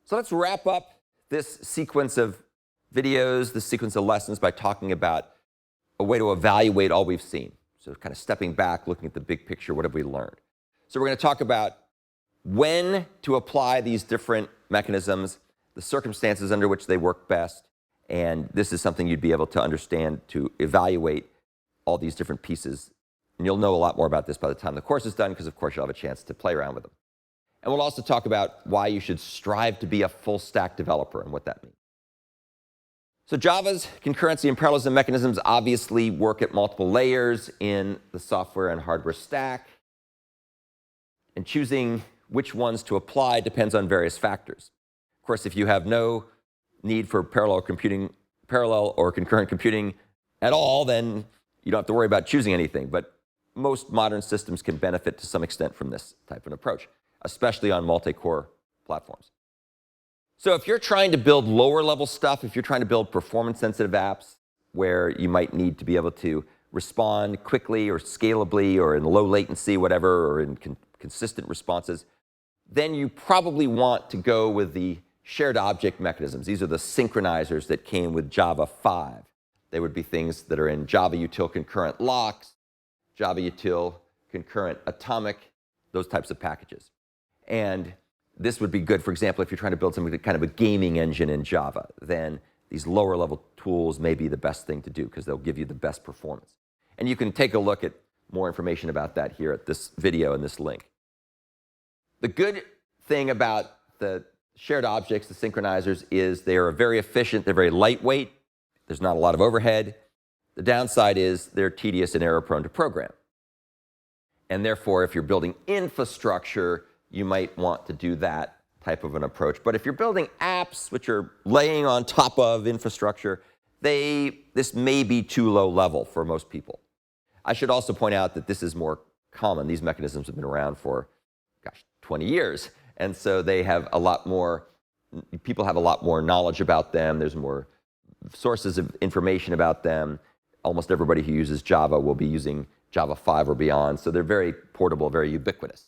So let's wrap up this sequence of videos, this sequence of lessons by talking about a way to evaluate all we've seen. So kind of stepping back, looking at the big picture, what have we learned? So we're going to talk about when to apply these different mechanisms, the circumstances under which they work best, and this is something you'd be able to understand to evaluate all these different pieces. And you'll know a lot more about this by the time the course is done, because of course you'll have a chance to play around with them. And we'll also talk about why you should strive to be a full stack developer and what that means. So Java's concurrency and parallelism mechanisms obviously work at multiple layers in the software and hardware stack. And choosing which ones to apply depends on various factors. Of course, if you have no need for parallel or concurrent computing at all, then you don't have to worry about choosing anything. But most modern systems can benefit to some extent from this type of approach, especially on multi-core platforms. So if you're trying to build lower-level stuff, if you're trying to build performance-sensitive apps where you might need to be able to respond quickly or scalably or in low latency, whatever, or in consistent responses, then you probably want to go with the shared object mechanisms. These are the synchronizers that came with Java 5. They would be things that are in Java util concurrent locks, Java util concurrent atomic, those types of packages. And this would be good, for example, if you're trying to build some kind of a gaming engine in Java, then these lower level tools may be the best thing to do because they'll give you the best performance. And you can take a look at more information about that here at this video and this link. The good thing about the shared objects, the synchronizers, is they are very efficient, they're very lightweight, there's not a lot of overhead. The downside is they're tedious and error-prone to program. And therefore, if you're building infrastructure, you might want to do that type of an approach. But if you're building apps which are laying on top of infrastructure, this may be too low level for most people. I should also point out that this is more common. These mechanisms have been around for, 20 years. And so they have a lot more, people have a lot more knowledge about them. There's more sources of information about them. Almost everybody who uses Java will be using Java 5 or beyond. So they're very portable, very ubiquitous.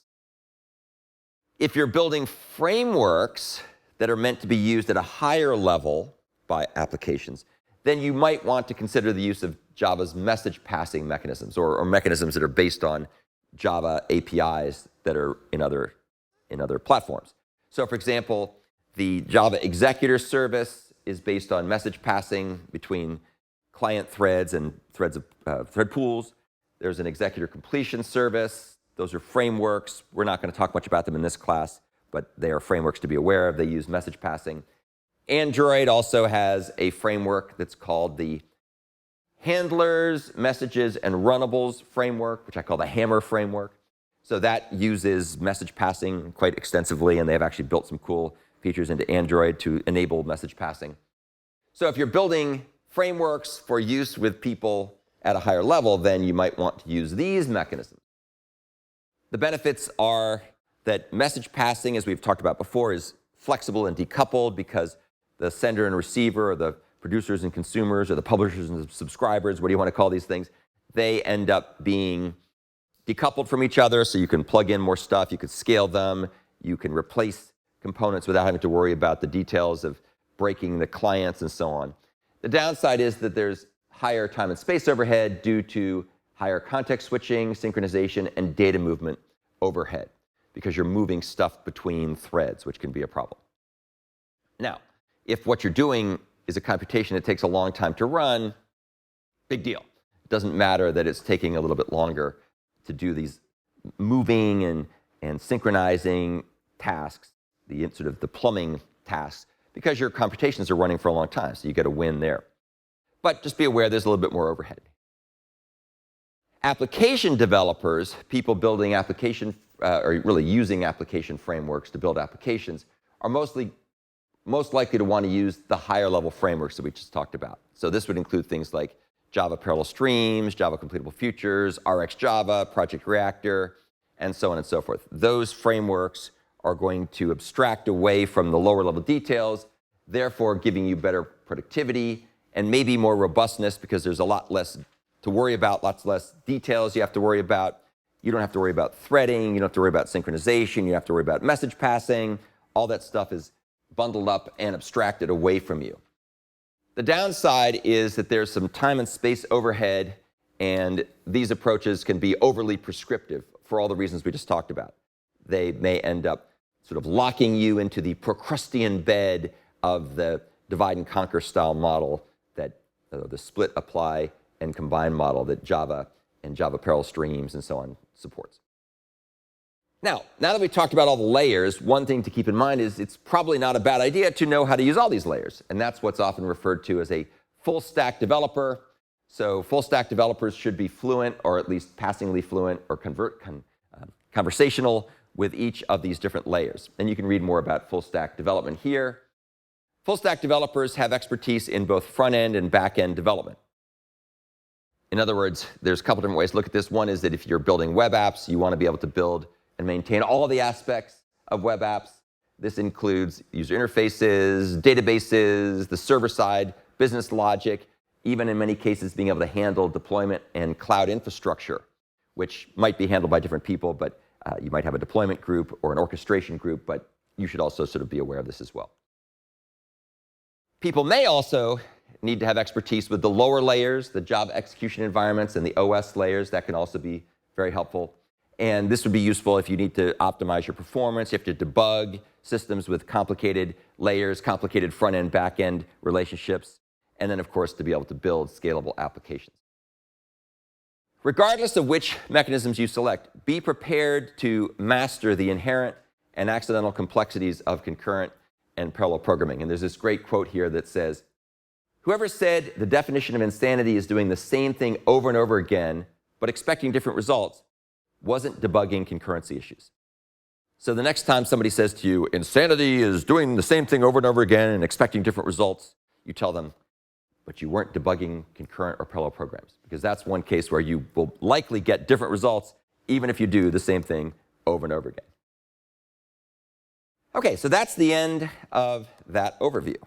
If you're building frameworks that are meant to be used at a higher level by applications, then you might want to consider the use of Java's message passing mechanisms or mechanisms that are based on Java APIs that are in other platforms. So for example, the Java Executor service is based on message passing between client threads and thread pools. There's an executor completion service. Those are frameworks. We're not going to talk much about them in this class, but they are frameworks to be aware of. They use message passing. Android also has a framework that's called the Handlers, Messages, and Runnables framework, which I call the Hammer framework. So that uses message passing quite extensively, and they've actually built some cool features into Android to enable message passing. So if you're building frameworks for use with people at a higher level, then you might want to use these mechanisms. The benefits are that message passing, as we've talked about before, is flexible and decoupled because the sender and receiver, or the producers and consumers, or the publishers and the subscribers, what do you want to call these things, they end up being decoupled from each other, so you can plug in more stuff, you can scale them, you can replace components without having to worry about the details of breaking the clients and so on. The downside is that there's higher time and space overhead due to higher context switching, synchronization, and data movement overhead, because you're moving stuff between threads, which can be a problem. Now, if what you're doing is a computation that takes a long time to run, big deal. It doesn't matter that it's taking a little bit longer to do these moving and synchronizing tasks, the plumbing tasks, because your computations are running for a long time, so you get a win there. But just be aware there's a little bit more overhead. Application developers, people building application, or really using application frameworks to build applications, are most likely to want to use the higher level frameworks that we just talked about. So this would include things like Java Parallel Streams, Java Completable Futures, RxJava, Project Reactor, and so on and so forth. Those frameworks are going to abstract away from the lower level details, therefore giving you better productivity and maybe more robustness because there's a lot less to worry about, lots less details you have to worry about. You don't have to worry about threading, you don't have to worry about synchronization, you don't have to worry about message passing. All that stuff is bundled up and abstracted away from you. The downside is that there's some time and space overhead, and these approaches can be overly prescriptive for all the reasons we just talked about. They may end up sort of locking you into the Procrustean bed of the divide and conquer style model that the split, apply, and combine model that Java and Java parallel streams and so on supports. Now that we've talked about all the layers, one thing to keep in mind is it's probably not a bad idea to know how to use all these layers. And that's what's often referred to as a full stack developer. So full stack developers should be fluent, or at least passingly fluent, or conversational with each of these different layers. And you can read more about full stack development here. Full stack developers have expertise in both front end and back end development. In other words, there's a couple different ways to look at this. One is that if you're building web apps, you want to be able to build and maintain all the aspects of web apps. This includes user interfaces, databases, the server-side business logic, even in many cases being able to handle deployment and cloud infrastructure, which might be handled by different people, but you might have a deployment group or an orchestration group, but you should also sort of be aware of this as well. People may also need to have expertise with the lower layers, the Java execution environments and the OS layers. That can also be very helpful. And this would be useful if you need to optimize your performance. You have to debug systems with complicated layers, complicated front-end, back-end relationships, and then, of course, to be able to build scalable applications. Regardless of which mechanisms you select, be prepared to master the inherent and accidental complexities of concurrent and parallel programming. And there's this great quote here that says, "Whoever said the definition of insanity is doing the same thing over and over again, but expecting different results, wasn't debugging concurrency issues." So the next time somebody says to you, insanity is doing the same thing over and over again and expecting different results, you tell them, but you weren't debugging concurrent or parallel programs, because that's one case where you will likely get different results even if you do the same thing over and over again. Okay, so that's the end of that overview.